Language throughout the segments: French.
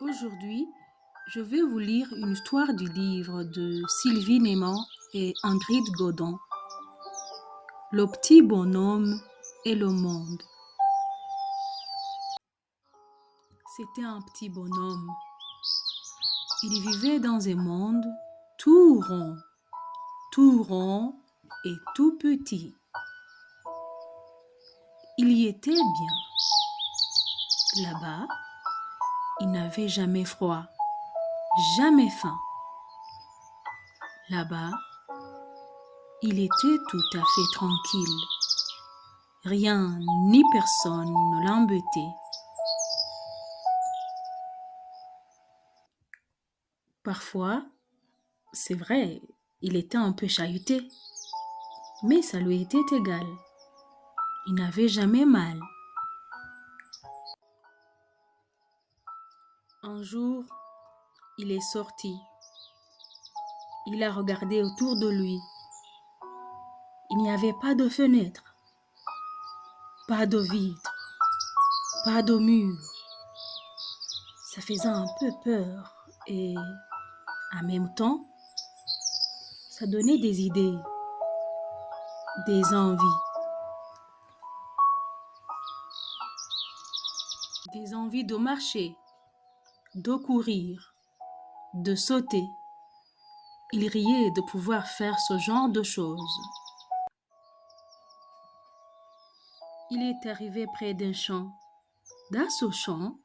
Aujourd'hui, je vais vous lire une histoire du livre de Sylvie Néman et Ingrid Godon. Le petit bonhomme et le monde. C'était un petit bonhomme. Il vivait dans un monde tout rond et tout petit. Il y était bien. Là-bas, il n'avait jamais froid, jamais faim. Là-bas, il était tout à fait tranquille. Rien ni personne ne l'embêtait. Parfois, c'est vrai, il était un peu chahuté, mais ça lui était égal. Il n'avait jamais mal. Un jour, il est sorti. Il a regardé autour de lui. Il n'y avait pas de fenêtre, pas de vitre, pas de mur. Ça faisait un peu peur et en même temps, ça donnait des idées, des envies. Des envies de marcher, de courir, de sauter. Il riait de pouvoir faire ce genre de choses. Il est arrivé près d'un champ. Dans ce champ,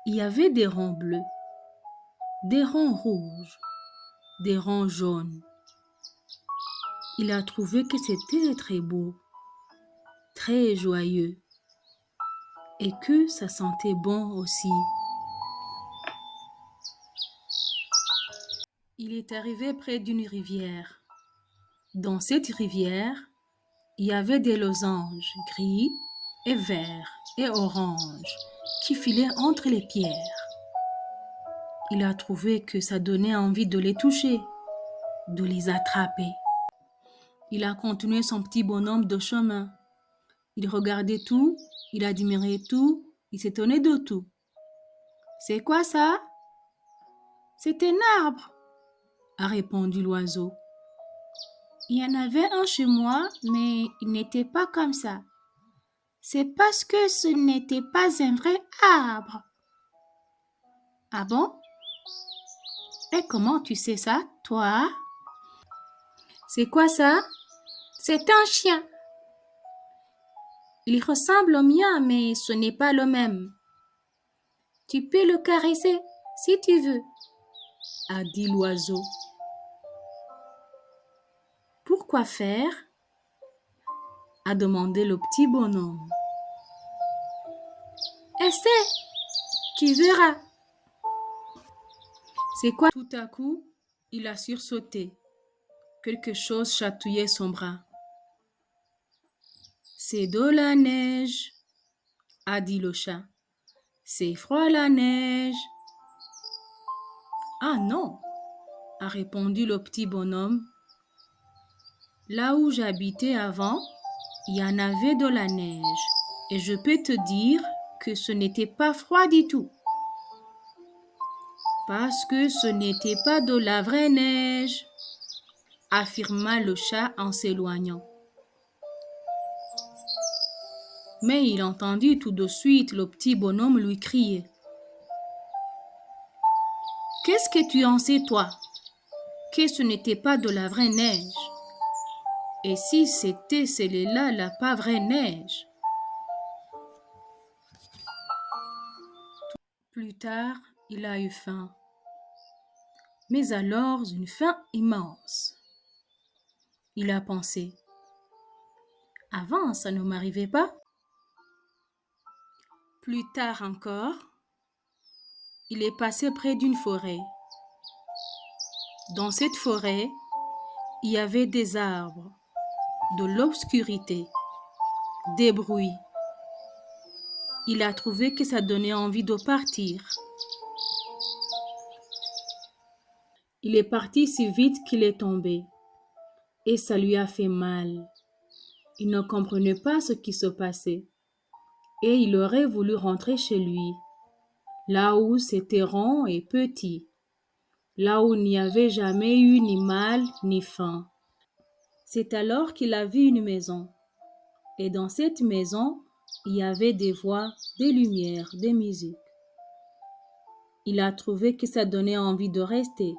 il y avait des ronds bleus, des ronds rouges, des ronds jaunes. Il a trouvé que c'était très beau, très joyeux et que ça sentait bon aussi. Il est arrivé près d'une rivière. Dans cette rivière, il y avait des losanges gris et verts et oranges qui filaient entre les pierres. Il a trouvé que ça donnait envie de les toucher, de les attraper. Il a continué son petit bonhomme de chemin. Il regardait tout, il admirait tout, il s'étonnait de tout. « C'est quoi ça ?»« C'est un arbre, » a répondu l'oiseau. « Il y en avait un chez moi, mais il n'était pas comme ça. C'est parce que ce n'était pas un vrai arbre. »« Ah bon? Et comment tu sais ça, toi? »« C'est quoi ça? » ?»« C'est un chien. Il ressemble au mien, mais ce n'est pas le même. Tu peux le caresser si tu veux, » a dit l'oiseau. « Pourquoi faire ?» a demandé le petit bonhomme. « Essaie, tu verras. » C'est quoi? Tout à coup, il a sursauté. Quelque chose chatouillait son bras. « C'est de la neige, » a dit le chat. « C'est froid la neige. » « Ah non, » a répondu le petit bonhomme. « Là où j'habitais avant, il y en avait de la neige. Et je peux te dire que ce n'était pas froid du tout. Parce que ce n'était pas de la vraie neige, » affirma le chat en s'éloignant. Mais il entendit tout de suite le petit bonhomme lui crier. « Qu'est-ce que tu en sais, toi, que ce n'était pas de la vraie neige? Et si c'était celle-là la pas vraie neige? » Plus tard, il a eu faim. Mais alors une faim immense. Il a pensé. Avant, ça ne m'arrivait pas. Plus tard encore, il est passé près d'une forêt. Dans cette forêt, il y avait des arbres, de l'obscurité, des bruits. Il a trouvé que ça donnait envie de partir. Il est parti si vite qu'il est tombé et ça lui a fait mal. Il ne comprenait pas ce qui se passait et il aurait voulu rentrer chez lui. là où c'était rond et petit, là où il n'y avait jamais eu ni mal ni faim. C'est alors qu'il a vu une maison. Et dans cette maison, il y avait des voix, des lumières, des musiques. Il a trouvé que ça donnait envie de rester.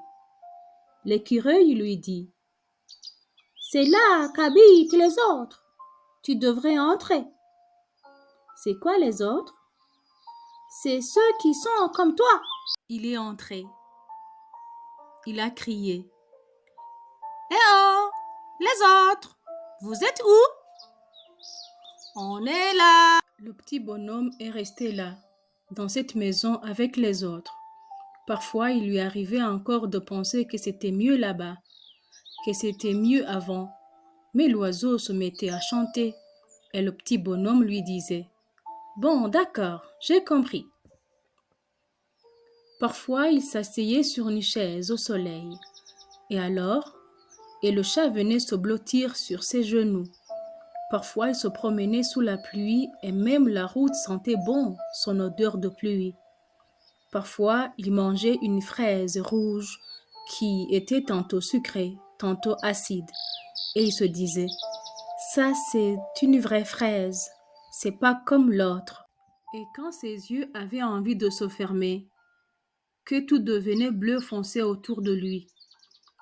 L'écureuil lui dit: C'est là qu'habitent les autres. Tu devrais entrer. C'est quoi les autres? C'est ceux qui sont comme toi. Il est entré. Il a crié: Eh oh, les autres, vous êtes où? On est là. Le petit bonhomme est resté là, dans cette maison avec les autres. Parfois, il lui arrivait encore de penser que c'était mieux là-bas, que c'était mieux avant. Mais l'oiseau se mettait à chanter et le petit bonhomme lui disait: Bon, d'accord, j'ai compris. Parfois, il s'asseyait sur une chaise au soleil. Et le chat venait se blottir sur ses genoux. Parfois, il se promenait sous la pluie et même la route sentait bon son odeur de pluie. Parfois, il mangeait une fraise rouge qui était tantôt sucrée, tantôt acide. Et il se disait: Ça, c'est une vraie fraise. C'est pas comme l'autre. Et quand ses yeux avaient envie de se fermer, que tout devenait bleu foncé autour de lui,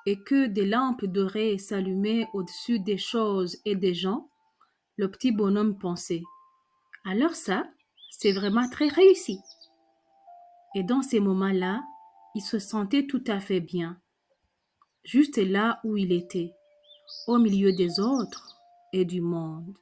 et que des lampes dorées s'allumaient au-dessus des choses et des gens, le petit bonhomme pensait: Alors ça, c'est vraiment très réussi. Et dans ces moments-là, il se sentait tout à fait bien, juste là où il était, au milieu des autres et du monde.